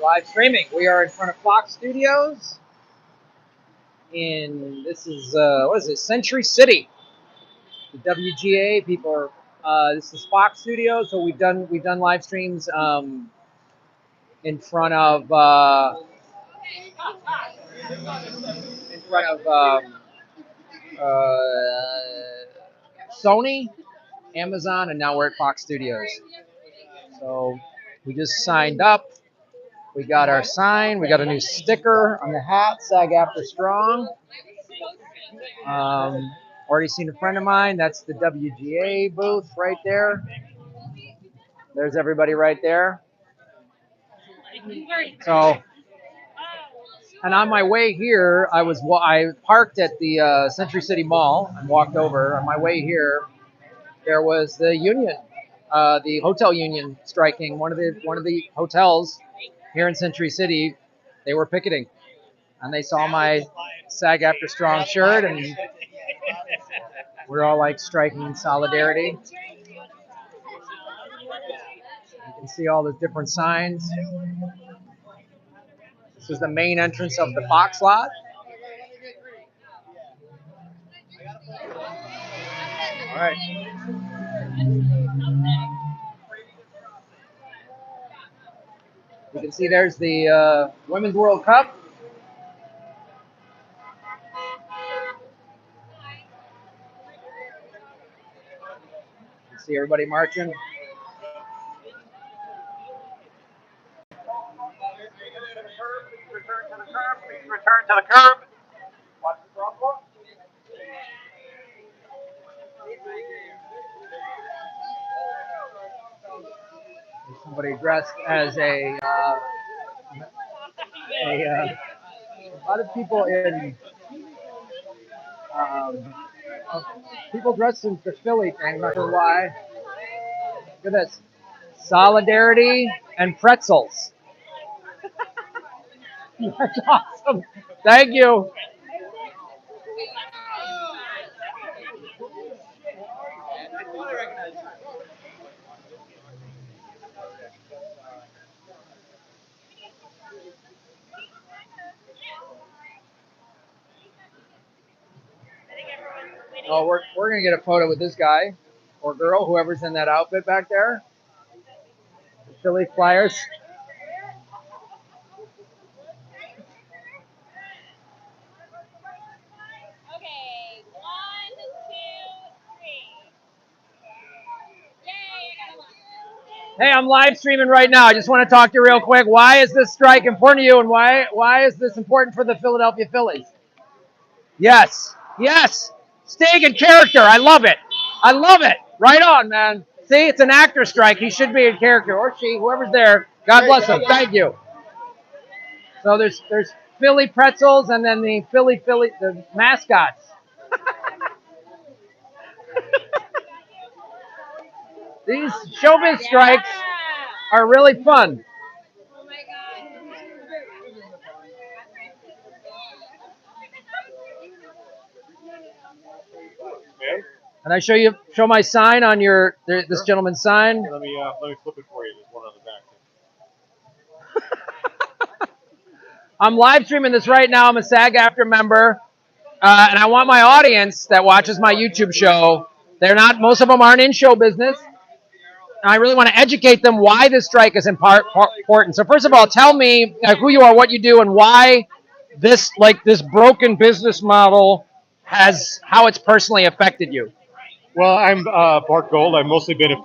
Live streaming. We are in front of Fox Studios this is what is it? Century City. The WGA people are. This is Fox Studios, so we've done live streams in front of Sony, Amazon, and now we're at Fox Studios. So we just signed up. We got our sign. We got a new sticker on the hat, SAG After Strong. Already seen a friend of mine. That's the WGA booth right there. There's everybody right there. So, and on my way here, I parked at the Century City Mall and walked over. On my way here, there was the union, the hotel union striking. One of the hotels here in Century City, they were picketing, and they saw my SAG After Strong shirt, and we're all like striking in solidarity. You can see all the different signs. This is the main entrance of the Fox lot. All right. You can see there's the Women's World Cup. You can see everybody marching. Please return to the curb. Watch the crosswalk. Somebody dressed as a lot of people in people dressed in the Philly thing. Not sure why. Look at this: solidarity and pretzels. That's awesome. Thank you. Oh, we're gonna get a photo with this guy or girl, whoever's in that outfit back there. The Philly Flyers. Okay, 1, 2, 3. Hey, I'm live streaming right now. I just want to talk to you real quick. Why is this strike important to you, and why is this important for the Philadelphia Phillies? Yes, yes. Staying in character. I love it. I love it. Right on, man. See, it's an actor strike. He should be in character, or she, whoever's there. God bless them. Thank you. So there's Philly pretzels, and then the the mascots. These showbiz strikes are really fun. Oh my God. Can I show my sign on this gentleman's sign? Let me flip it for you. There's one on the back. I'm live streaming this right now. I'm a SAG After member, and I want my audience that watches my YouTube show. Most of them aren't in show business. And I really want to educate them why this strike is important. So first of all, tell me who you are, what you do, and why this broken business model how it's personally affected you. Well, I'm Bart Gold. I've mostly been a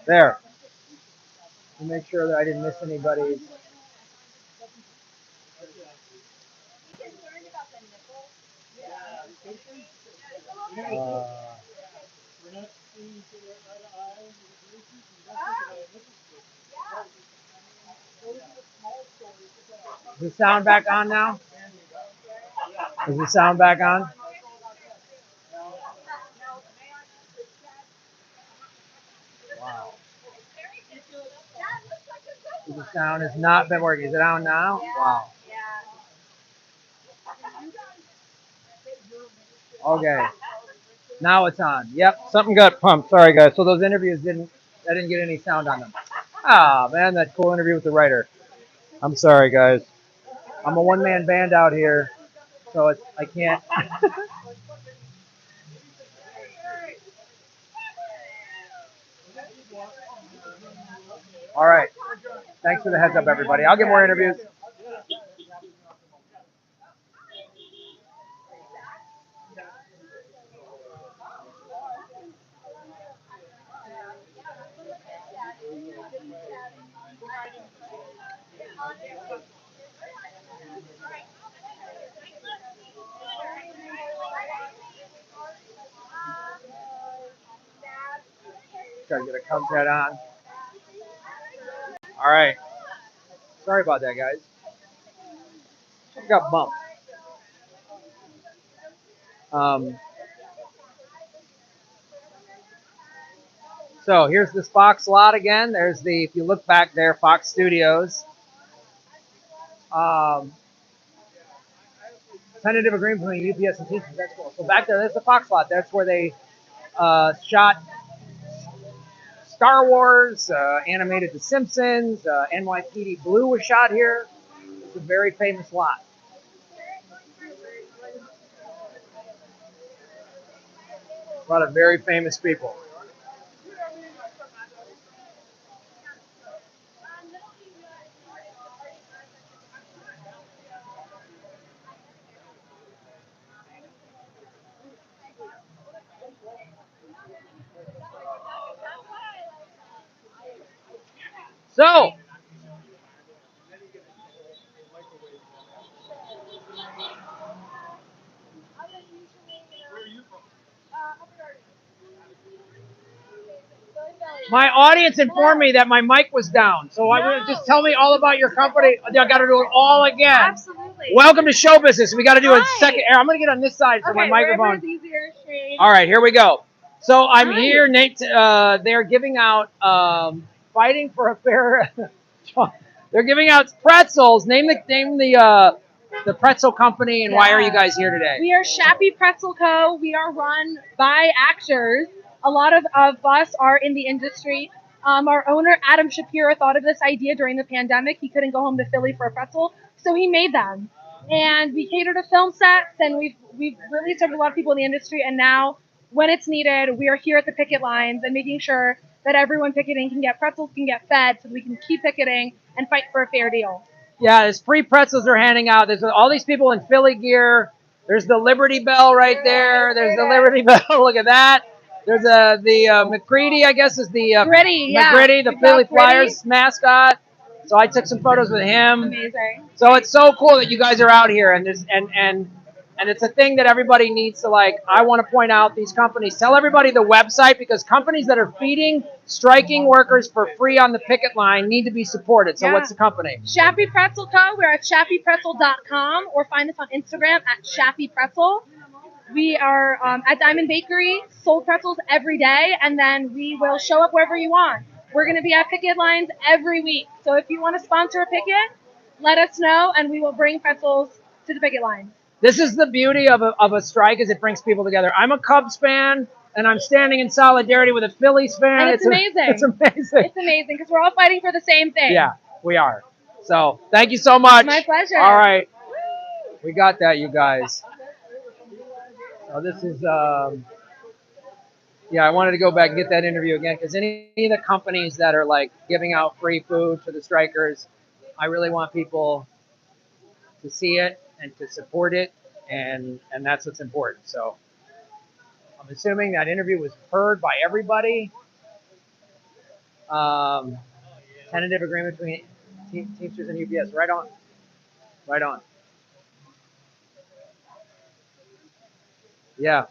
There. To make sure that I didn't miss anybody. Is the sound back on now? Is the sound back on? Wow. The sound has not been working. Is it on now? Wow. Okay. Now it's on. Yep. Something got pumped. Sorry guys. So those interviews I didn't get any sound on them. Ah man, that cool interview with the writer. I'm sorry guys. I'm a one-man band out here, so I can't. All right. Thanks for the heads up, everybody. I'll get more interviews. Try to get a Cubs head on. All right. Sorry about that, guys. I got bumped. So here's this Fox lot again. There's if you look back there, Fox Studios. Tentative agreement between UPS and Teamsters. That's cool. So back there, there's the Fox lot. That's where they shot Star Wars, animated The Simpsons, NYPD Blue was shot here. It's a very famous lot. A lot of very famous people. So, my audience informed me that my mic was down. So I'm going to just tell me all about your company. I got to do it all again. Absolutely. Welcome to show business. We got to do a second. I'm going to get on this side for my microphone. Easier, all right, here we go. So I'm Hi. here, Nate. They're giving out fighting for a fair. They're giving out pretzels. Name the pretzel company and why are you guys here today? We are Shappy Pretzel Co. We are run by actors. A lot of us are in the industry. Our owner, Adam Shapiro, thought of this idea during the pandemic. He couldn't go home to Philly for a pretzel, so he made them. And we cater to film sets, and we've really served a lot of people in the industry. And now, when it's needed, we are here at the picket lines and making sure that everyone picketing can get pretzels, can get fed, so we can keep picketing and fight for a fair deal. Yeah, there's free pretzels they're handing out. There's all these people in Philly gear. There's the Liberty Bell right there. There's the Liberty Bell. Look at that. There's the McCready, I guess, is the Gritty, McCready, the Philly Flyers mascot. So I took some photos with him. Amazing. So it's so cool that you guys are out here, and it's a thing that everybody needs to like. I want to point out these companies. Tell everybody the website because companies that are feeding striking workers for free on the picket line need to be supported. So what's the company? Shappy Pretzel Co. We're at shappypretzel.com or find us on Instagram at Shappy Pretzel. We are at Diamond Bakery, sold pretzels every day, and then we will show up wherever you want. We're going to be at picket lines every week. So if you want to sponsor a picket, let us know, and we will bring pretzels to the picket line. This is the beauty of a strike is it brings people together. I'm a Cubs fan, and I'm standing in solidarity with a Phillies fan. And it's amazing. It's amazing. It's amazing because we're all fighting for the same thing. Yeah, we are. So thank you so much. My pleasure. All right. We got that, you guys. So this is, I wanted to go back and get that interview again because any of the companies that are like giving out free food to the strikers, I really want people to see it and to support it, and that's what's important. So I'm assuming that interview was heard by everybody. Tentative agreement between Teamsters and UPS. Right on. Right on. Yeah.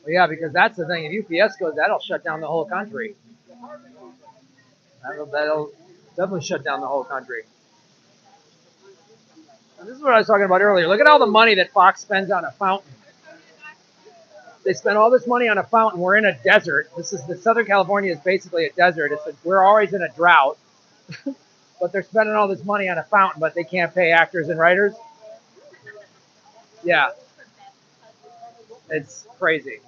Well, yeah, because that's the thing. If UPS goes, that'll shut down the whole country. That'll definitely shut down the whole country. And this is what I was talking about earlier. Look at all the money that Fox spends on a fountain. They spend all this money on a fountain. We're in a desert. Southern California is basically a desert. We're always in a drought, but they're spending all this money on a fountain, but they can't pay actors and writers. Yeah, it's crazy.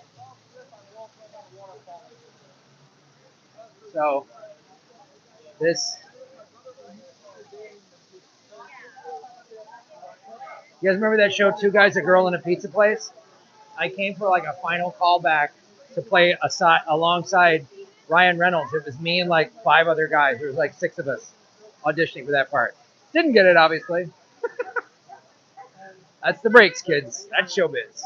So this, you guys remember that show, Two Guys, a Girl, in a Pizza Place? I came for like a final callback to play alongside Ryan Reynolds. It was me and like 5 other guys. There was like 6 of us auditioning for that part. Didn't get it, obviously. That's the breaks, kids. That's showbiz.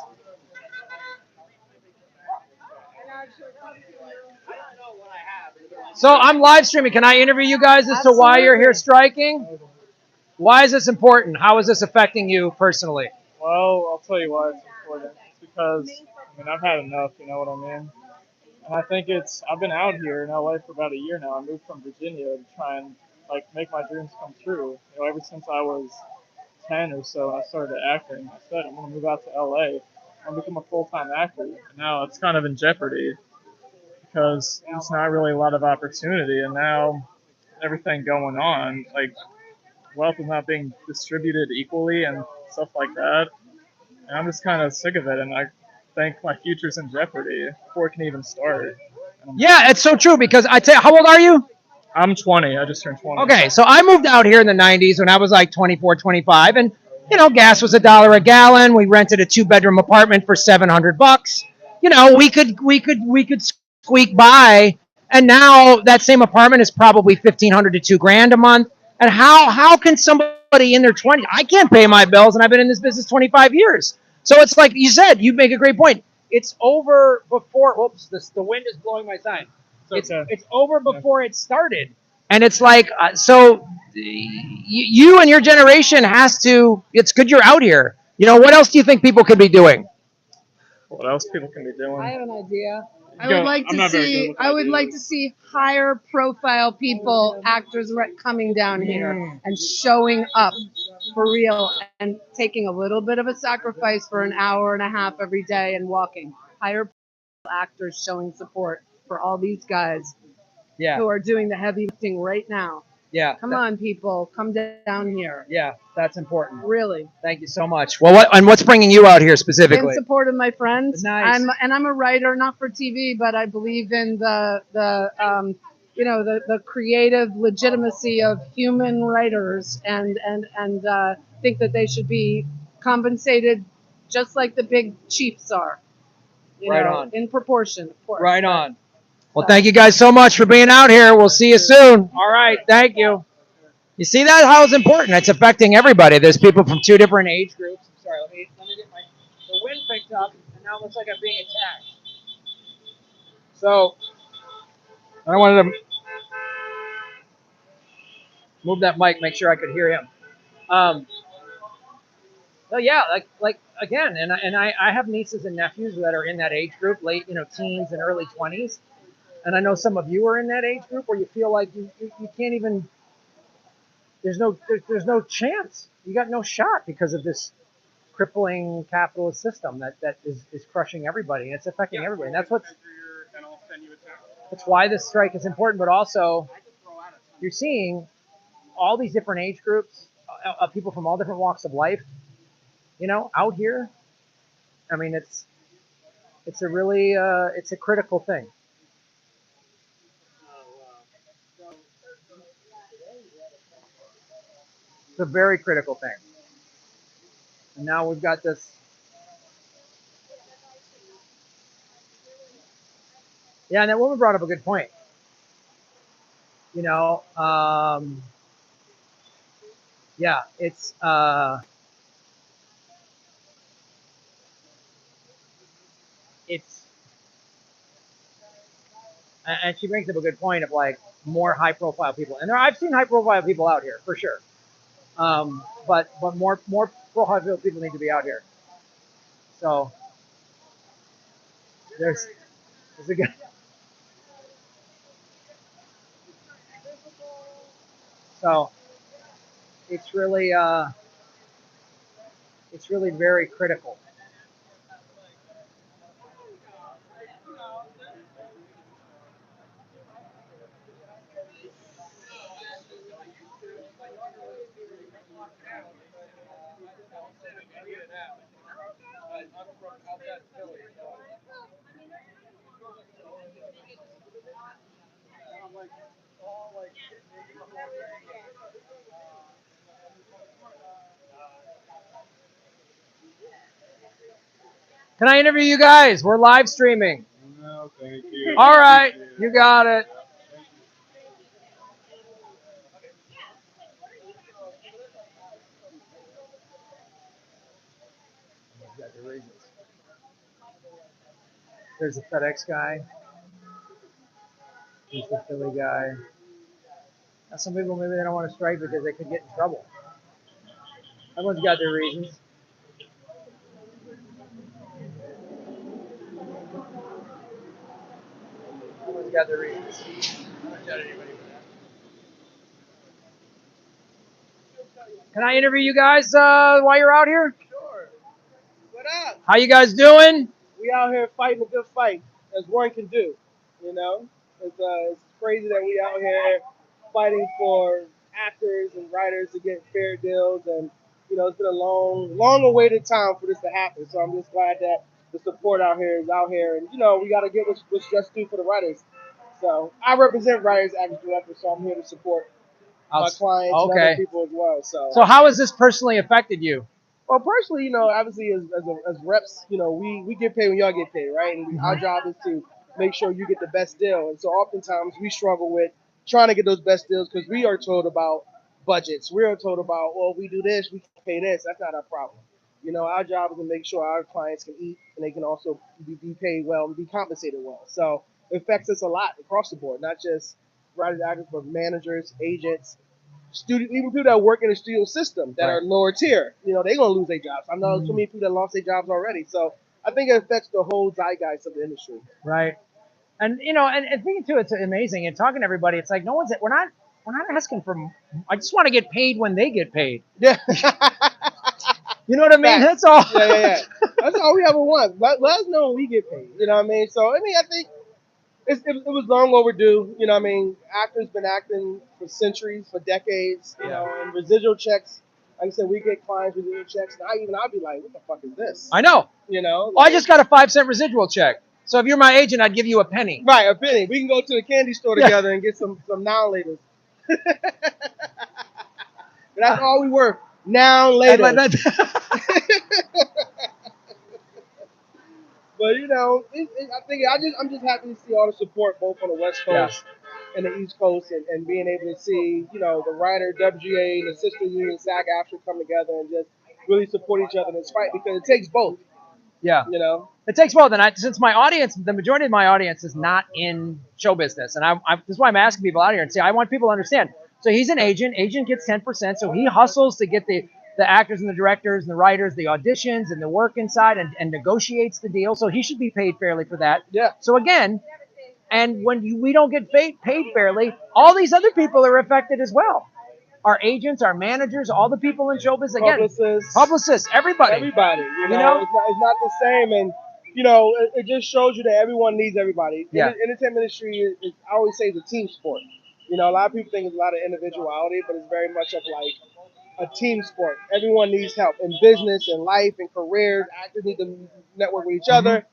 So I'm live streaming. Can I interview you guys as to why you're here striking? Why is this important? How is this affecting you personally? Well, I'll tell you why it's important. It's because, I've had enough, you know what I mean? And I think I've been out here in LA for about a year now. I moved from Virginia to try and, make my dreams come true. Ever since I was 10 or so, I started acting. I said, I'm going to move out to LA. I'm going to become a full-time actor. And now it's kind of in jeopardy because there's not really a lot of opportunity. And now everything going on, wealth is not being distributed equally and stuff like that. And I'm just kind of sick of it, and I think my future's in jeopardy before it can even start. Yeah, it's so true because I tell you, how old are you? I'm 20. I just turned 20. Okay, so I moved out here in the 90s when I was like 24, 25, and gas was $1 a gallon. We rented a 2-bedroom apartment for $700. We could squeak by, and now that same apartment is probably $1,500 to $2,000 a month. And how can somebody in their 20s? I can't pay my bills, and I've been in this business 25 years. So it's like you said, you make a great point. It's over before. Whoops, the wind is blowing my sign. It's over before it started, and it's like so. You and your generation has to. It's good you're out here. What else do you think people could be doing? What else people can be doing? I have an idea. I would like to see higher profile people, actors coming down here and showing up for real and taking a little bit of a sacrifice for an hour and a half every day and walking. Higher actors showing support for all these guys who are doing the heavy lifting right now. Yeah. Come on, people. Come down here. Yeah, that's important. Really. Thank you so much. Well, what's bringing you out here specifically? In support of my friends. Nice. I'm a writer, not for TV, but I believe in the creative legitimacy of human writers and think that they should be compensated just like the big chiefs are. In proportion, of course. Right on. Well, thank you guys so much for being out here. We'll see you soon. All right. Thank you. You see that? How it's important. It's affecting everybody. There's people from 2 different age groups. I'm sorry. Let me get the wind picked up, and now it looks like I'm being attacked. So I wanted to move that mic, make sure I could hear him. So yeah, like again, and I have nieces and nephews that are in that age group, late teens and early 20s. And I know some of you are in that age group where you feel like you can't even. There's no chance. You got no shot because of this crippling capitalist system that is crushing everybody, and it's affecting everybody. And that's why this strike is important. But also, you're seeing all these different age groups of people from all different walks of life, out here. I mean, it's a really it's a critical thing. It's a very critical thing. And now we've got this. Yeah, and that woman brought up a good point. Yeah, it's it's, and she brings up a good point of like more high profile people. And I've seen high profile people out here for sure. But more profile people need to be out here. So there's a good. So it's really very critical. Can I interview you guys? We're live streaming. No, thank you. All right, you got it. There's a FedEx guy. There's the Philly guy. Now, some people maybe they don't want to strike because they could get in trouble. Everyone's got their reasons. Everyone's got their reasons. I don't judge anybody for that. Can I interview you guys while you're out here? Sure. What up? How you guys doing? We out here fighting a good fight, as one can do. You know, it's crazy that we out here fighting for actors and writers to get fair deals, and you know, it's been a long awaited time for this to happen. So I'm just glad that the support out here is out here, and you know, we got to get what's just due for the writers. So I represent writers, actors, directors, so I'm here to support my clients and other people as well. So how has this personally affected you? Well, personally, you know, obviously as reps, you know, we get paid when y'all get paid, right? And our job is to make sure you get the best deal. And so oftentimes we struggle with trying to get those best deals because we are told about budgets. We are told about, well, we do this, we can pay this. That's not our problem. You know, our job is to make sure our clients can eat and they can also be paid well and be compensated well. So it affects us a lot across the board, not just writers, actors, but managers, agents, even people that work in the studio system that are lower tier, you know, they're gonna lose their jobs. I know so many people that lost their jobs already. So I think it affects the whole zeitgeist of the industry. Right. And you know, and thinking too, it's amazing. And talking to everybody, it's like we're not asking for. I just want to get paid when they get paid. Yeah. You know what I mean? That's all. Yeah. That's all we ever want. Let us know when we get paid. You know what I mean? So I mean, I think it was long overdue. You know what I mean? Actors been acting for centuries, for decades. You know, and residual checks. Like I said, we get clients residual checks. And I'd be like, what the fuck is this? I know. You know? Well, I just got a 5-cent residual check. So if you're my agent, I'd give you a penny. Right, a penny. We can go to the candy store together and get some now laters. But that's all we were. Now later. But you know, I'm just happy to see all the support both on the West Coast and the East Coast, and being able to see, you know, the writer WGA and the sister union SAG AFTRA come together and just really support each other in this fight, because it takes both. Yeah. You know, it takes both. And since my audience, the majority of my audience is not in show business, and this is why I'm asking people out here and say, I want people to understand. So he's an agent. Agent gets 10%. So he hustles to get the actors and the directors and the writers, the auditions and the work inside, and negotiates the deal. So he should be paid fairly for that. Yeah. So again, and when we don't get paid fairly, all these other people are affected as well. Our agents, our managers, all the people in showbiz, again, publicists, everybody. Everybody. You know? It's not the same. And, you know, it just shows you that everyone needs everybody. Yeah. The entertainment industry is, I always say, it's a team sport. You know, a lot of people think it's a lot of individuality, but it's very much of like a team sport. Everyone needs help in business and life and careers. Actors need to network with each other.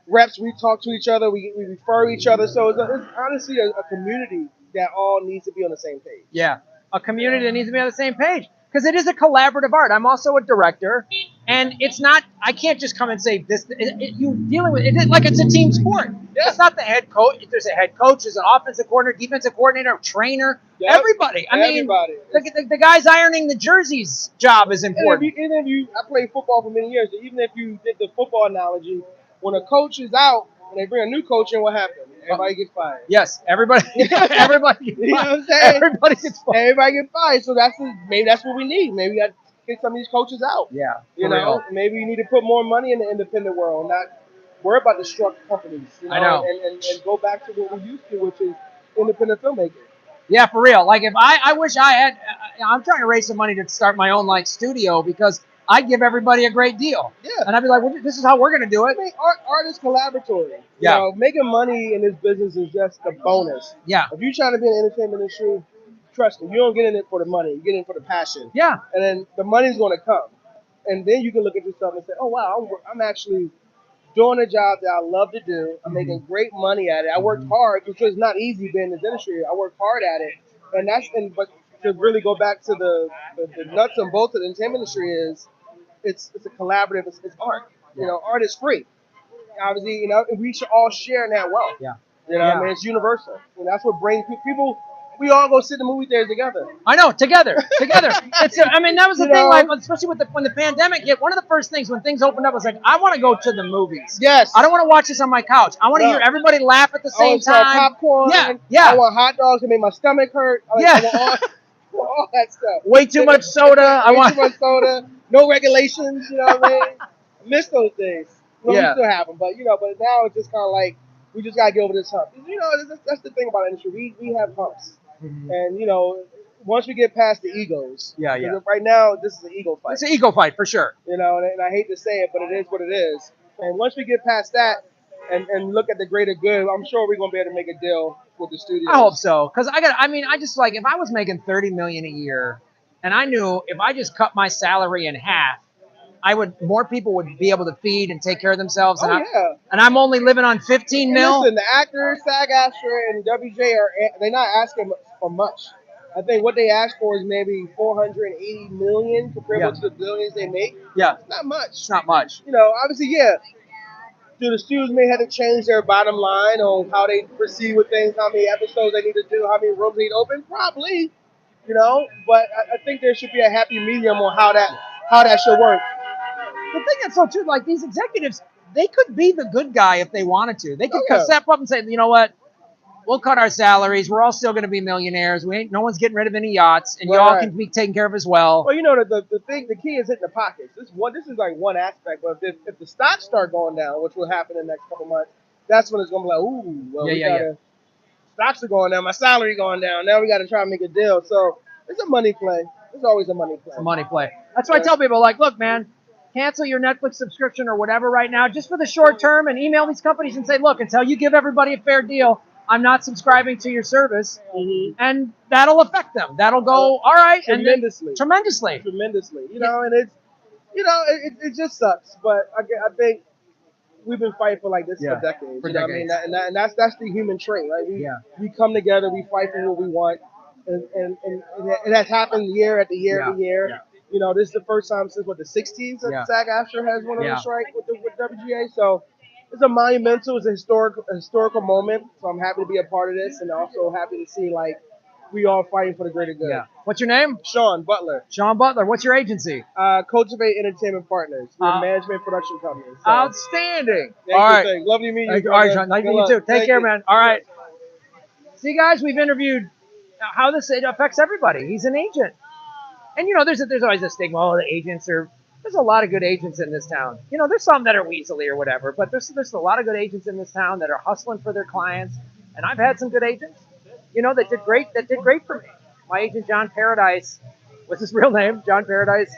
Reps, we talk to each other. We refer each other. So it's honestly a community that all needs to be on the same page. Yeah, a community that needs to be on the same page, because it is a collaborative art. I'm also a director, and it's not. I can't just come and say this. You dealing with it like it's a team sport. Yeah. It's not the head coach. There's a head coach, there's an offensive coordinator, defensive coordinator, trainer, everybody. I mean, the guys ironing the jerseys job is important. I played football for many years. So even if you did the football analogy, when a coach is out and they bring a new coach in, what happens? Everybody gets fired. Yes, everybody. Everybody gets You know what fired. I'm saying? Everybody gets fired. Everybody get fired. So maybe that's what we need. Maybe we got to get some of these coaches out. Yeah, You for know, real. maybe you need to put more money in the independent world, not worry about the struck companies. You know, I know. And go back to what we used to, which is independent filmmaking. Yeah, for real. Like if I wish I had. I'm trying to raise some money to start my own like studio because I give everybody a great deal. Yeah. And I'd be like, well, this is how we're gonna do I it. mean, art is collaboratory. You Yeah. know, making money in this business is just a bonus. Yeah. If you're trying to be in the entertainment industry, trust me, you don't get in it for the money. You get in it for the passion. Yeah. And then the money's going to come. And then you can look at yourself and say, oh, wow, I'm actually doing a job that I love to do. I'm making great money at it. I worked hard because it's not easy being in this industry. I worked hard at it. But to really go back to the nuts and bolts of the entertainment industry is it's a collaborative, it's art. You know, art is free. Obviously, you know, and we should all share in that wealth. Yeah. You know what I mean? It's universal. And that's what brings people, we all go sit in the movie theaters together. I know, together. It's. I mean, that was the You thing. know? Like, especially when the pandemic hit, one of the first things when things opened up was like, I want to go to the movies. Yes. I don't want to watch this on my couch. I want to No. hear everybody laugh at the I same want some time. popcorn. Yeah. I want hot dogs to make my stomach hurt. I want all that stuff. Way too much soda. Way too much soda. No regulations. You know what I mean? I miss those days. Well, Yeah. we still have them, but but now it's just kind of like we just gotta get over this hump. You know, that's the thing about industry. We have humps, and once we get past the egos. Yeah. because right now this is an ego fight. It's an ego fight for sure. You know, and I hate to say it, but it is what it is. And once we get past that and look at the greater good, I'm sure we're gonna be able to make a deal with the studio. I hope so, because I just like if I was making $30 million a year, and I knew if I just cut my salary in half, more people would be able to feed and take care of themselves. Oh, And I'm only living on 15 And mil. listen, the actors, SAG, AFTRA, and WGA they're not asking for much. I think what they ask for is maybe $480 million compared to the billions they make. Yeah, It's not much. it's not much. You know, obviously, the studios may have to change their bottom line on how they proceed with things, how many episodes they need to do, how many rooms they need to open, probably. But I think there should be a happy medium on how that should work. The thing that's so true, like these executives, they could be the good guy if they wanted to. They could step up and say, you know what, we'll cut our salaries. We're all still going to be millionaires. No one's getting rid of any yachts, and y'all can be taken care of as well. Well, the key is hitting the pockets. This is like one aspect, but if the stocks start going down, which will happen in the next couple months, that's when it's going to be like, ooh, well, stocks are going down, my salary going down. Now we got to try and make a deal. So it's a money play. It's always a money play. It's a money play. That's why I tell people, like, look, man, cancel your Netflix subscription or whatever right now, just for the short term, and email these companies and say, look, until you give everybody a fair deal, I'm not subscribing to your service, and that'll affect them. That'll go all right, tremendously. Tremendously. And it just sucks. But I think we've been fighting for like this for decades. For you know decades. what I mean? And that's the human trait, right? We come together, we fight for what we want, and it has happened year after year after year. Yeah. This is the first time since the 60s that SAG AFTRA has one of the strike with WGA. So it's a monumental, it's a historical moment. So I'm happy to be a part of this, and also happy to see like we all fighting for the greater good. Yeah. What's your name? Sean Butler. Sean Butler. What's your agency? Cultivate Entertainment Partners. We're a management production company. So. Outstanding. All right. Lovely meeting you. All right, Sean. Nice to meet you too. Take care, man. All right. See, guys, we've interviewed how this affects everybody. He's an agent. And, there's always a stigma, the agents are, there's a lot of good agents in this town. There's some that are weaselly or whatever, but there's a lot of good agents in this town that are hustling for their clients. And I've had some good agents, that did great for me. My agent, John Paradise, was his real name, John Paradise.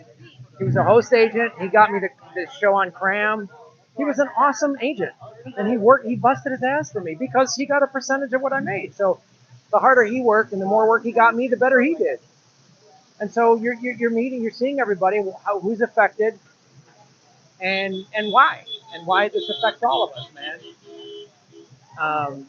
He was a host agent. He got me the show on Cram. He was an awesome agent. And he busted his ass for me because he got a percentage of what I made. So the harder he worked and the more work he got me, the better he did. And so you're seeing everybody, who's affected, and why this affects all of us, man. And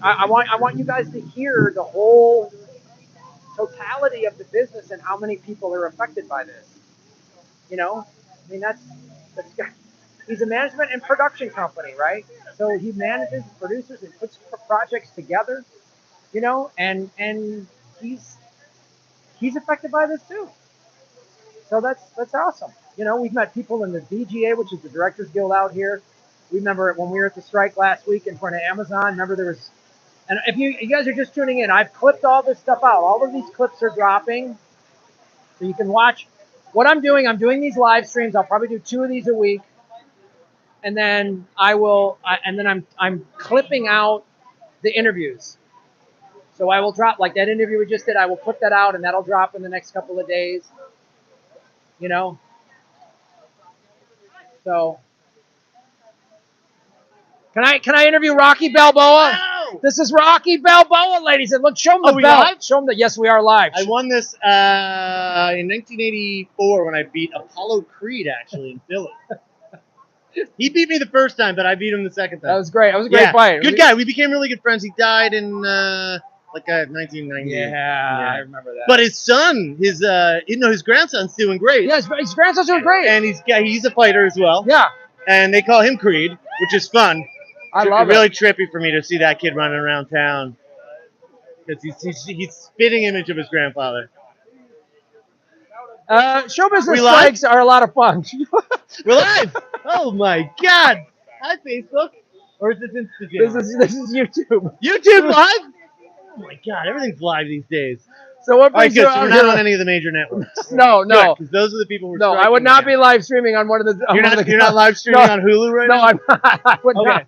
I want you guys to hear the whole totality of the business and how many people are affected by this. That's he's a management and production company, right? So he manages producers and puts projects together, and he's affected by this too. So that's awesome. You know, we've met people in the WGA, which is the Directors Guild out here. We remember when we were at the strike last week in front of Amazon. Remember there was, and if you guys are just tuning in, I've clipped all this stuff out. All of these clips are dropping, so you can watch what I'm doing. I'm doing these live streams. I'll probably do 2 of these a week, and then I'm clipping out the interviews. So I will drop, like that interview we just did, I will put that out, and that'll drop in the next couple of days. You know? So can I interview Rocky Balboa? Wow. This is Rocky Balboa, ladies and look, show them the we belt. live? Show them that yes, we are live. I won this in 1984 when I beat Apollo Creed, actually, in Philly. He beat me the first time, but I beat him the second time. That was great. That was a great fight. Good guy. We became really good friends. He died in 1990. Yeah, I remember that. But his son, his grandson's doing great. Yeah, his grandson's doing great. And he's a fighter as well. Yeah. And they call him Creed, which is fun. I love really it. trippy for me to see that kid running around town. Because he's spitting image of his grandfather. Show business We live? strikes are a lot of fun. We're live! Oh my God! Hi, Facebook. Or is this Instagram? This is YouTube. YouTube live? Oh my God, everything's live these days. So what All right, brings good. you So out we're not here? on any of the major networks. No. Because those are the people who are No, I striking would not again. be live streaming on one of the. You're not live streaming on Hulu right No, now? I'm not. I would Okay. not.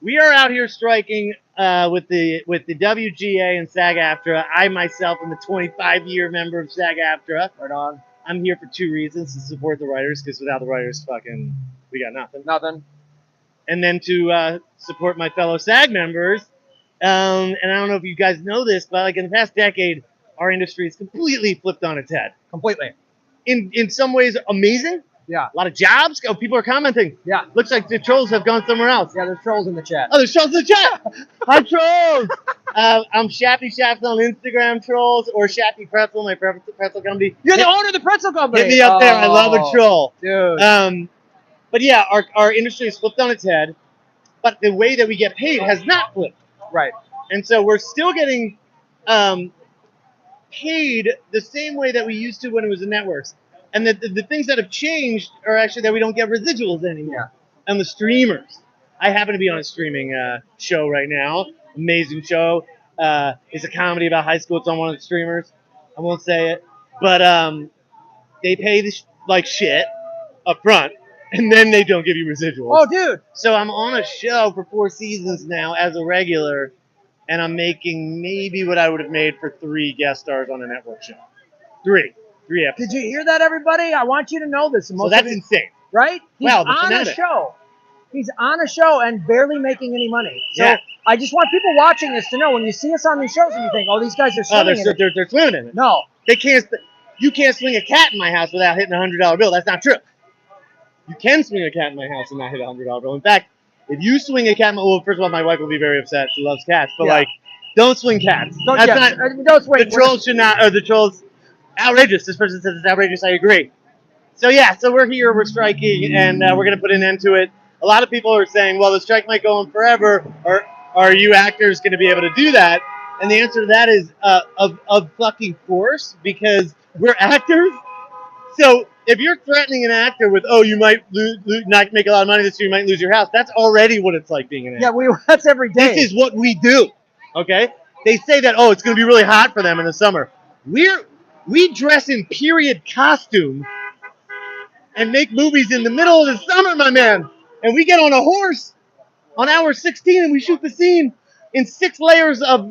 We are out here striking with the WGA and SAG AFTRA. I myself am a 25-year member of SAG AFTRA. Right on. I'm here for 2 reasons: to support the writers, because without the writers, we got nothing. Nothing. And then to support my fellow SAG members. And I don't know if you guys know this, but like in the past decade, our industry has completely flipped on its head. Completely. In some ways, amazing. Yeah. A lot of jobs. Oh, people are commenting. Yeah. Looks like the trolls have gone somewhere else. Yeah, there's trolls in the chat. Oh, there's trolls in the chat. Hi, trolls. I'm Shappy Shaps on Instagram, trolls, or Shappy Pretzel, my pretzel company. You're the owner of the pretzel company. Hit me up there. I love a troll. Dude. But yeah, our industry has flipped on its head, but the way that we get paid has not flipped. Right. And so we're still getting paid the same way that we used to when it was the networks. And the things that have changed are actually that we don't get residuals anymore. And the streamers. I happen to be on a streaming show right now. Amazing show. It's a comedy about high school. It's on one of the streamers. I won't say it. But they pay like shit up front. And then they don't give you residuals. Oh, dude. So I'm on a show for 4 seasons now as a regular. And I'm making maybe what I would have made for 3 guest stars on a network show. 3 episodes. Did you hear that, everybody? I want you to know this. So that's insane. Right? He's Wow, the on a fanatic. show. He's on a show and barely making any money. So Yeah. I just want people watching this to know when you see us on these shows and you think, oh, these guys are Oh, swimming in it. they're swimming in it. No. They can't. You can't swing a cat in my house without hitting a $100 bill. That's not true. You can swing a cat in my house and not hit a $100 bill. In fact, if you swing a cat, well, first of all, my wife will be very upset. She loves cats, but Yeah. like, don't swing cats. Don't, That's yeah, not. don't swing. The trolls should not. Or the trolls. Outrageous. This person says it's outrageous. I agree. So yeah, so we're here, we're striking, and we're going to put an end to it. A lot of people are saying, well, the strike might go on forever, or are you actors going to be able to do that? And the answer to that is of fucking course, because we're actors. So if you're threatening an actor with, oh, you might not make a lot of money this year, you might lose your house, that's already what it's like being an actor. Yeah, that's every day. This is what we do, okay? They say that, oh, it's going to be really hot for them in the summer. We dress in period costume and make movies in the middle of the summer, my man. And we get on a horse on hour 16 and we shoot the scene in 6 layers of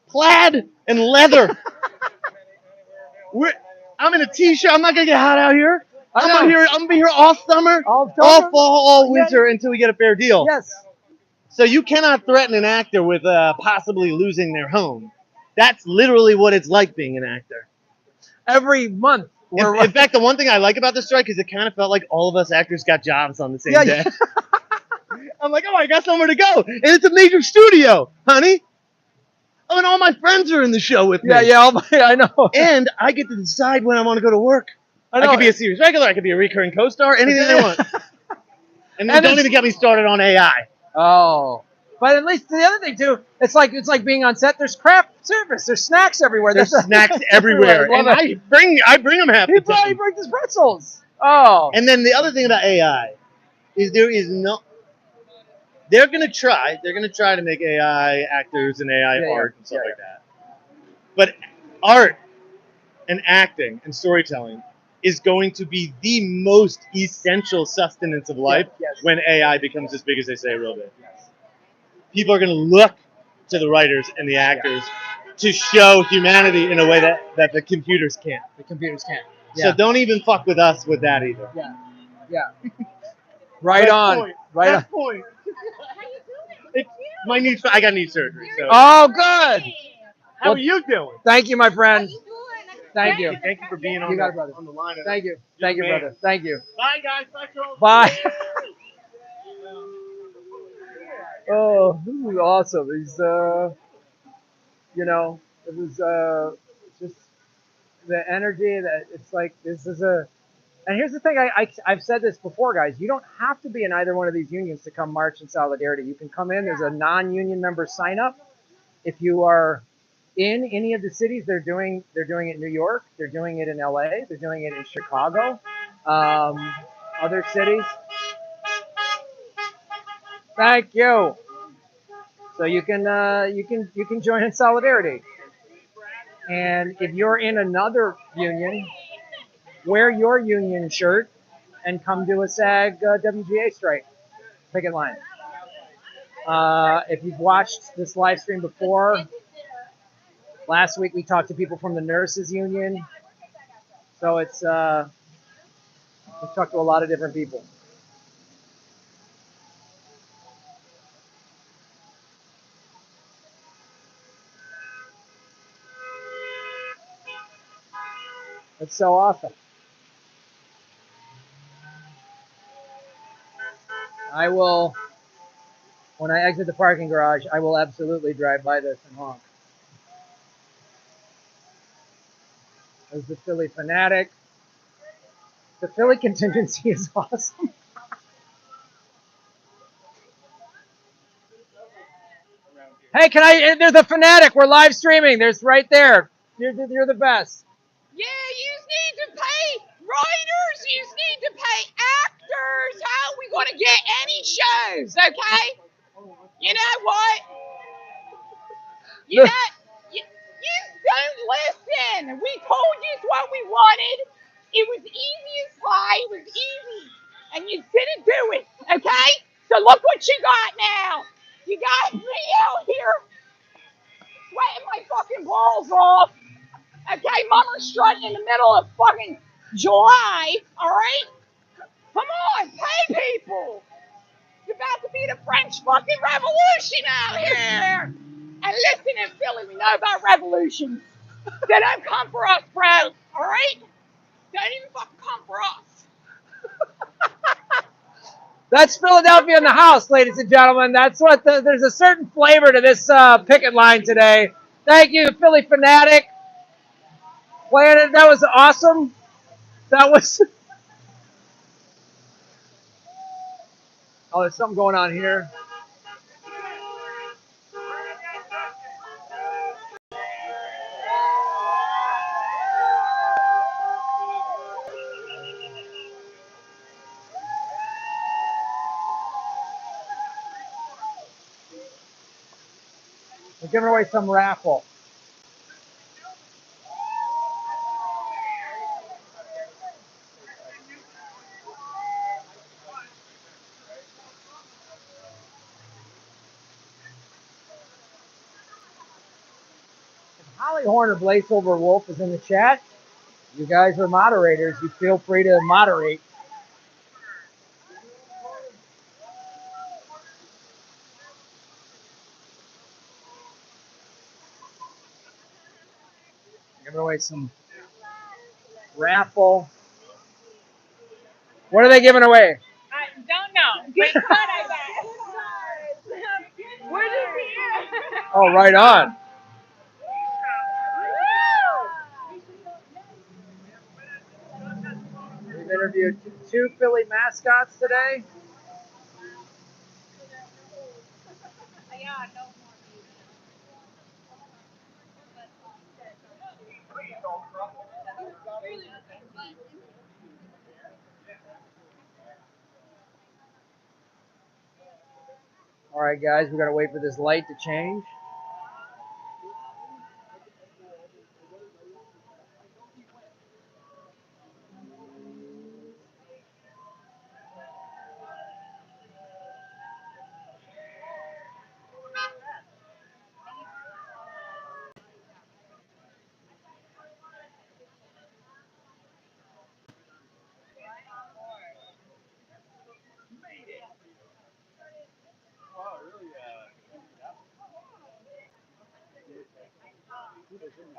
plaid and leather. I'm in a t-shirt. I'm not gonna get hot out here. I'm gonna be here all summer, all fall, all winter until we get a fair deal. Yes. So you cannot threaten an actor with possibly losing their home. That's literally what it's like being an actor. Every month. In fact, the one thing I like about the strike is it kind of felt like all of us actors got jobs on the same day. I'm like, oh, I got somewhere to go. And it's a major studio, honey. Oh, and all my friends are in the show with me. I know. And I get to decide when I want to go to work. I could be a series regular. I could be a recurring co-star. Anything I want. And then don't even get me started on AI. Oh. But at least the other thing too, it's like being on set. There's craft service. There's snacks everywhere. There's That's snacks everywhere, I and love it. I bring them half He the brought time. his pretzels. Oh, And then the other thing about AI is there is no. They're gonna try. They're gonna try to make AI actors and AI art and stuff like that. But art and acting and storytelling is going to be the most essential sustenance of life when AI becomes as big as they say it will be. People are going to look to the writers and the actors to show humanity in a way that the computers can't. The computers can't. So don't even fuck with us with that either. Right on. Point. Right Last on. point. My knee. I got knee surgery. So. Oh, good. How are you doing? Thank you, my friend. Thank you. Thank you for being on, You got it, brother. on the line. Thank you. Thank you, brother. Thank you. Bye, guys. Bye, Charles. Bye. Oh, this is awesome. He's, you know, it was just the energy that it's like, this is a, and here's the thing, I've said this before, guys, you don't have to be in either one of these unions to come march in solidarity. You can come in, there's a non-union member sign up. If you are in any of the cities, they're doing it in New York, they're doing it in LA, they're doing it in Chicago, other cities. Thank you. So you can join in solidarity. And if you're in another union, wear your union shirt and come to a SAG WGA strike picket line. If you've watched this live stream before, last week we talked to people from the nurses union. So it's we've talked to a lot of different people. It's so awesome. I will, when I exit the parking garage, I will absolutely drive by this and honk. There's the Philly Fanatic. The Philly contingency is awesome. Hey, can I? There's a Fanatic. We're live streaming. There's right there. You're the best. Yeah, you need to pay writers. You need to pay actors. How are we going to get any shows, okay? You know what? You don't listen. We told you what we wanted. It was easy as pie. It was easy. And you didn't do it, okay? So look what you got now. You got me out here sweating my fucking balls off. Okay, Mama's strutting in the middle of fucking July, all right? Come on, pay people. It's about to be the French fucking Revolution out here. And listen in Philly, we know about revolutions. They don't come for us, bro, all right? Don't even fucking come for us. That's Philadelphia in the house, ladies and gentlemen. That's what there's a certain flavor to this picket line today. Thank you, Philly Fanatic. Playing it, that was awesome. That was. Oh, there's something going on here. We're giving away some raffle. Holly Horn or Blaze Silver Wolf is in the chat. You guys are moderators. You feel free to moderate. Giving away some raffle. What are they giving away? I don't know. Great card, I guess. Where did he? Oh, right on. We've interviewed two Philly mascots today. All right, guys, we gotta wait for this light to change.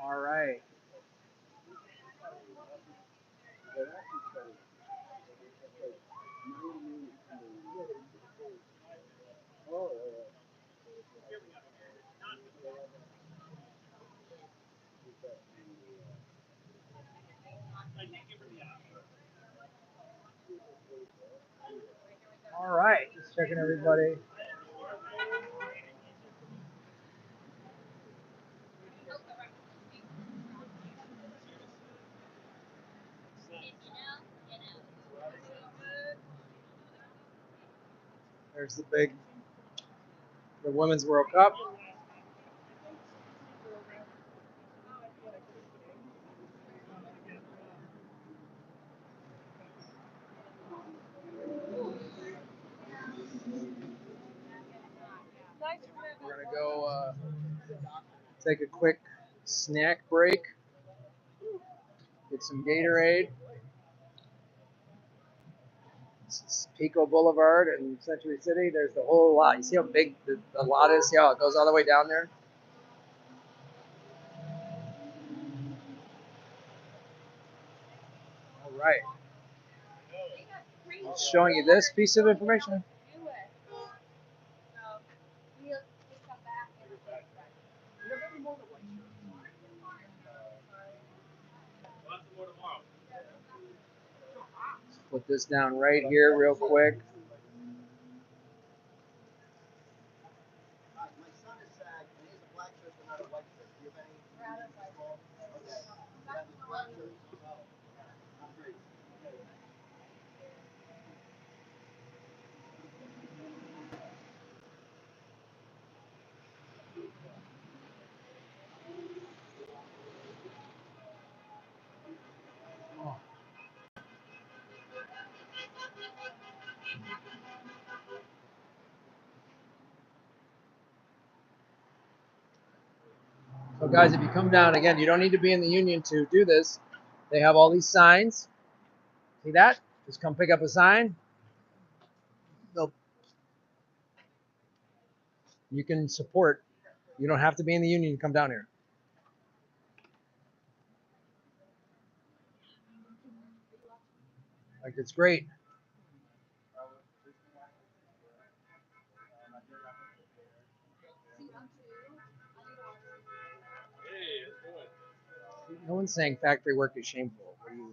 All right. All right, just checking everybody. There's the Women's World Cup. We're gonna go take a quick snack break, get some Gatorade. It's Pico Boulevard in Century City. There's the whole lot. You see how big the lot is? See how it goes all the way down there? All right. Just showing you this piece of information. Put this down right here real quick. So guys, if you come down, again, you don't need to be in the union to do this. They have all these signs. See that? Just come pick up a sign. You can support. You don't have to be in the union to come down here. Like, it's great. No one's saying factory work is shameful. What are you?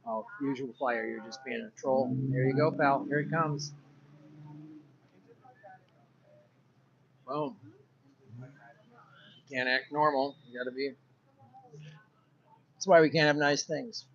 Oh, usual flyer. You're just being a troll. There you go, pal. Here it comes. Boom. You can't act normal. You gotta be. That's why we can't have nice things.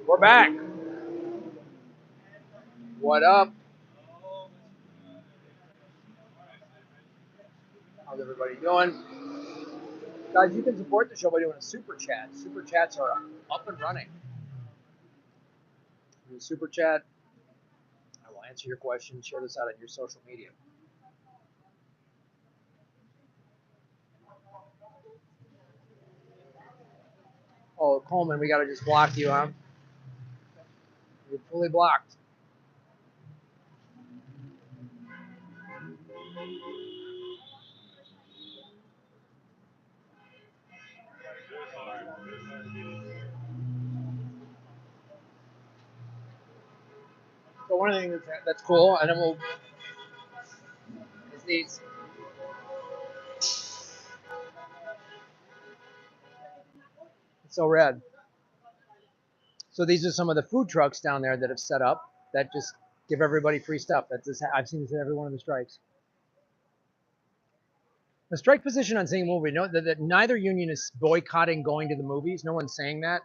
We're back. What up? How's everybody doing? Guys, you can support the show by doing a super chat. Super chats are up and running. Do a super chat. I will answer your question. Share this out on your social media. Oh, Coleman, we gotta just block you, huh? You're fully blocked. So one of the things that's cool, and then we'll is these. It's so rad. So these are some of the food trucks down there that have set up that just give everybody free stuff. That's just, I've seen this in every one of the strikes. The strike position on seeing a movie, no, that neither union is boycotting going to the movies. No one's saying that.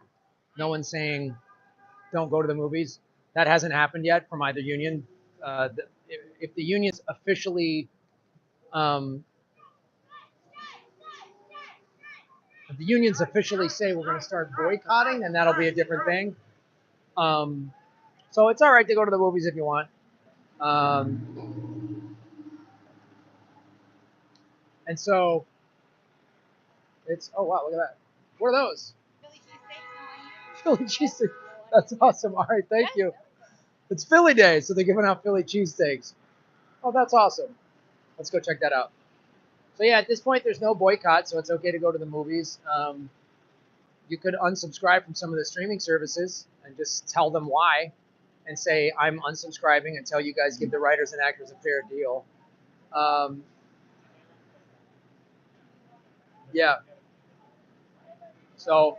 No one's saying don't go to the movies. That hasn't happened yet from either union. If the unions officially, if the unions officially say we're going to start boycotting, then that'll be a different thing. So it's all right to go to the movies if you want. And so it's, oh wow, look at that. What are those? Philly cheesesteaks. That's awesome. All right, thank you. It's Philly Day, so they're giving out Philly cheesesteaks. Oh, that's awesome. Let's go check that out. So yeah, at this point, there's no boycott, so it's okay to go to the movies. You could unsubscribe from some of the streaming services and just tell them why, and say I'm unsubscribing until you guys give the writers and actors a fair deal. Yeah. So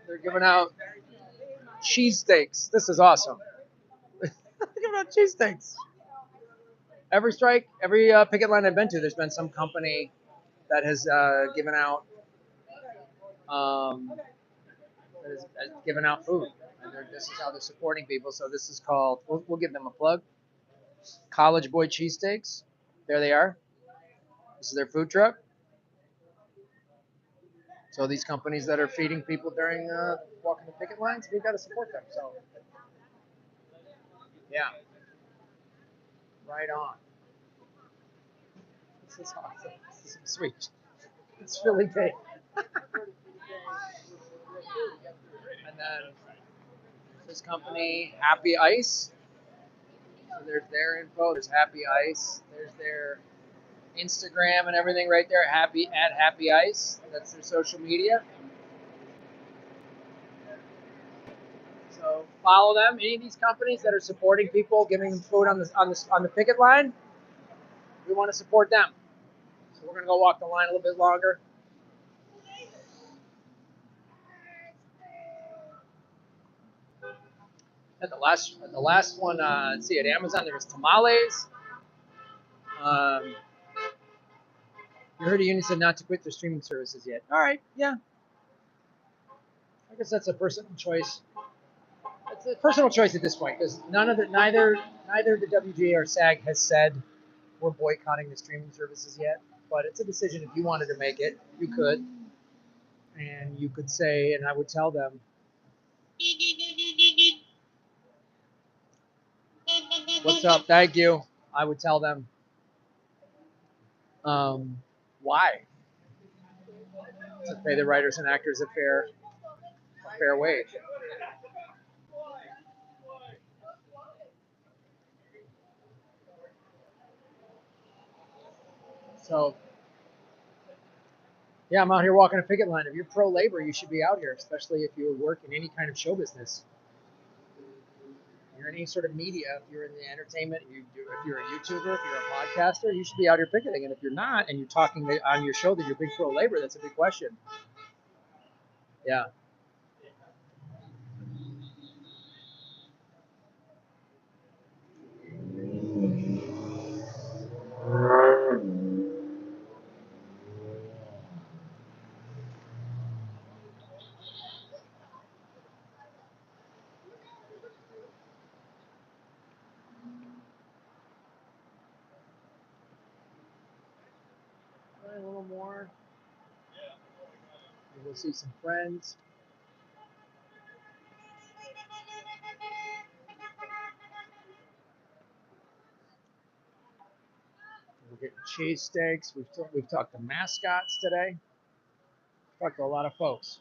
they're giving out cheesesteaks. This is awesome. They're giving out cheesesteaks. Every strike, every picket line I've been to, there's been some company that has given out food. And this is how they're supporting people. So this is called. We'll give them a plug. College Boy Cheesesteaks. There they are. This is their food truck. So these companies that are feeding people during walking the picket lines, we've got to support them. So yeah, right on. This is awesome. This is sweet. It's Philly Day. And then this company, Happy Ice. So there's their info. There's Happy Ice. There's their Instagram and everything right there. Happy Ice. That's their social media. So follow them. Any of these companies that are supporting people, giving them food on the picket line, we want to support them. So we're gonna go walk the line a little bit longer. And the last one, let's see, at Amazon there was tamales. You heard a union said not to quit their streaming services yet. All right, yeah. I guess that's a personal choice. It's a personal choice at this point because neither the WGA or SAG has said we're boycotting the streaming services yet. But it's a decision. If you wanted to make it, you could, and you could say, and I would tell them. What's up? Thank you. I would tell them why to pay the writers and actors a fair wage. So, yeah, I'm out here walking a picket line. If you're pro-labor, you should be out here, especially if you work in any kind of show business. If you're in any sort of media, if you're in the entertainment, if you're a YouTuber, if you're a podcaster, you should be out here picketing. And if you're not, and you're talking on your show that you're big pro-labor, that's a big question. Yeah. We'll see some friends. We're getting cheesesteaks. We've talked to mascots today. Talked to a lot of folks.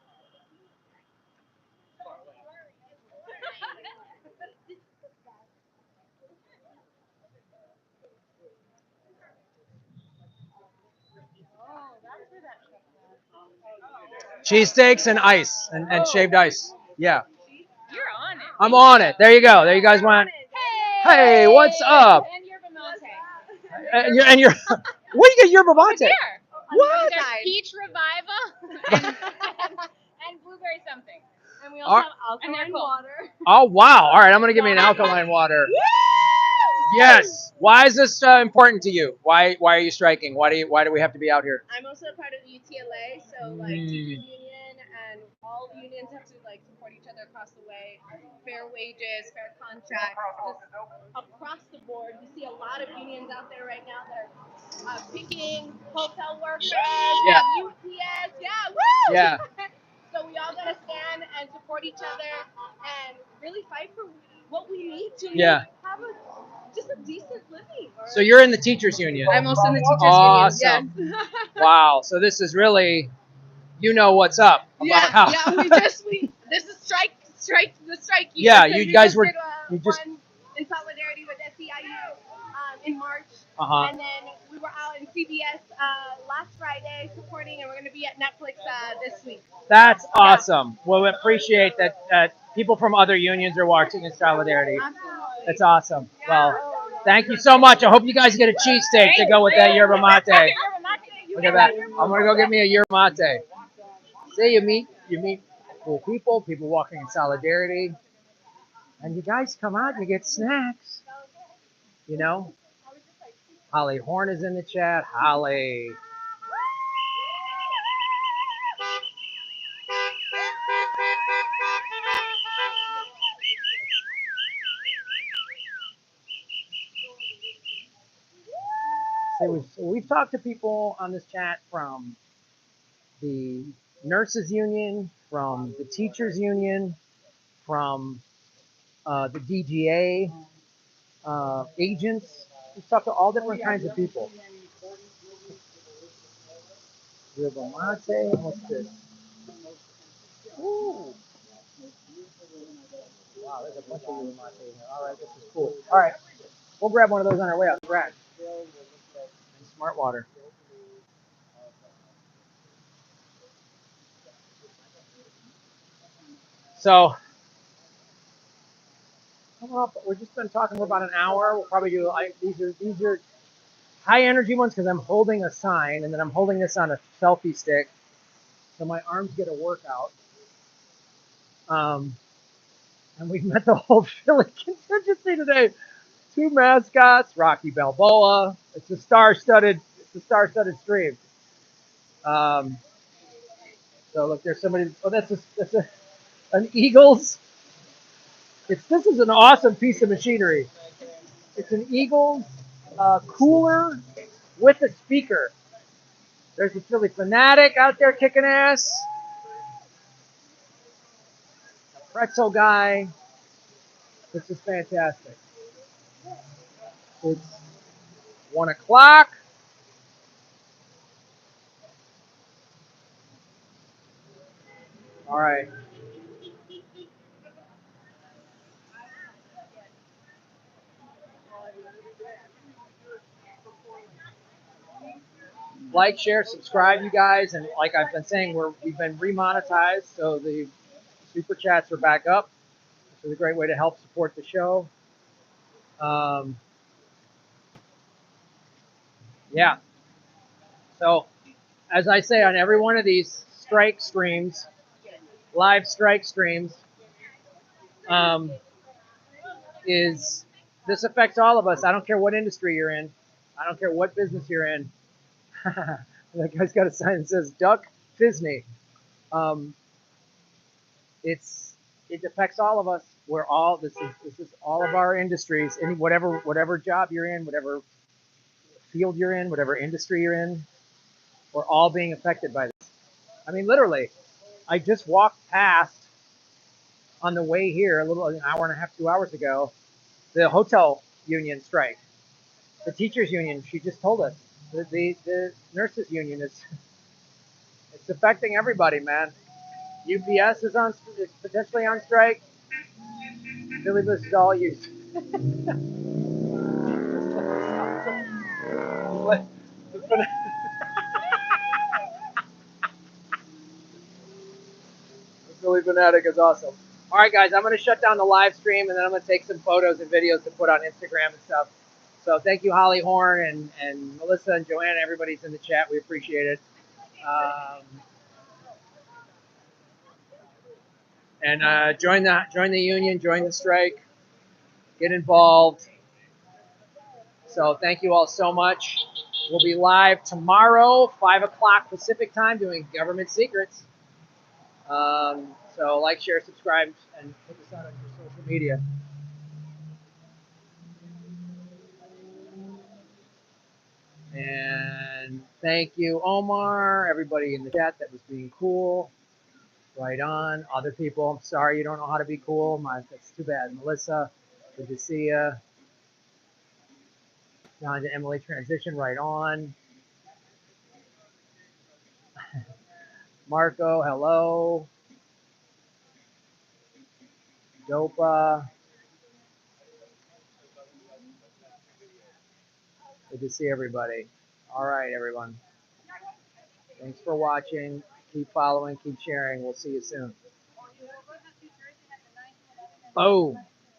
Cheesesteaks and ice and shaved ice. Yeah. You're on it. I'm on it. There you go. There you guys want. Hey, what's up? And your Belmonte. And you're where you get yerba mate? There. What? There's peach revival and blueberry something. And we also Are- have And they're alkaline cool. water. Oh wow! All right, I'm gonna give me an alkaline water. Yes. Why is this important to you? Why are you striking? Why do we have to be out here? I'm also a part of UTLA, so like teachers union and all the unions have to like support each other across the way. Fair wages, fair contracts, just across the board. We see a lot of unions out there right now that are picking hotel workers, Yeah. UPS, yeah, woo! Yeah. So we all gotta stand and support each other and really fight for what we need to Yeah. have just a decent living. So you're in the teachers union. I'm also in the teachers Awesome. union. Yes. Wow. So this is really, you know what's up about how. This is the strike year. Yeah, So you we guys just were- did, you just- one in solidarity with SEIU in March, Uh-huh. and then we were out in CBS last Friday supporting, and we're going to be at Netflix this week. That's awesome. Well, we appreciate that people from other unions are watching in solidarity. Absolutely. That's awesome. Well, thank you so much. I hope you guys get a cheesesteak to go with that yerba mate. Look at that. I'm gonna go get me a yerba mate. See, you meet cool people walking in solidarity, and you guys come out, you get snacks. You know, Holly Horn is in the chat. Holly. So we've talked to people on this chat from the nurses union, from the teachers union, from the DGA agents. We've talked to all different kinds of people. Yerba mate, what's this? Ooh. Wow, there's a bunch of yerba mate in here. All right, this is cool. All right, we'll grab one of those on our way out. Brad. And smart water. So, we've just been talking for about an hour. We'll probably do these are high energy ones because I'm holding a sign and then I'm holding this on a selfie stick, so my arms get a workout. And we've met the whole Philly contingency today. 2 mascots, Rocky Balboa. It's a star-studded stream. So look, there's somebody. Oh, that's an Eagles. This is an awesome piece of machinery. It's an Eagles cooler with a speaker. There's a Philly fanatic out there kicking ass. A pretzel guy. This is fantastic. It's 1 o'clock. All right. Like, share, subscribe, you guys, and like I've been saying, we've been remonetized, so the super chats are back up. This is a great way to help support the show. Yeah. So, as I say on every one of these strike streams, live strike streams, is this affects all of us. I don't care what industry you're in. I don't care what business you're in. That guy's got a sign that says "Duck Disney." It affects all of us. We're all this is all of our industries. Any whatever job you're in, whatever field you're in, whatever industry you're in, we're all being affected by this. I mean, literally, I just walked past on the way here, a little an hour and a half, 2 hours ago, the hotel union strike. The teachers union, she just told us. The nurses union is it's affecting everybody, man. UPS is potentially on strike. Philly Bus is all used. Philly Fanatic is awesome. All right, guys, I'm going to shut down the live stream, and then I'm going to take some photos and videos to put on Instagram and stuff. So thank you, Holly Horn and Melissa and Joanna. Everybody's in the chat. We appreciate it. And join the union, join the strike, get involved. So thank you all so much. We'll be live tomorrow, 5 o'clock Pacific time, doing government secrets. So like, share, subscribe, and put this out on your social media. And thank you, Omar, everybody in the chat that was being cool. Right on. Other people, I'm sorry you don't know how to be cool. That's too bad. Melissa, good to see you. John to Emily, transition right on. Marco, hello. Dopa. Good to see everybody. All right, everyone. Thanks for watching. Keep following, keep sharing. We'll see you soon. Boom.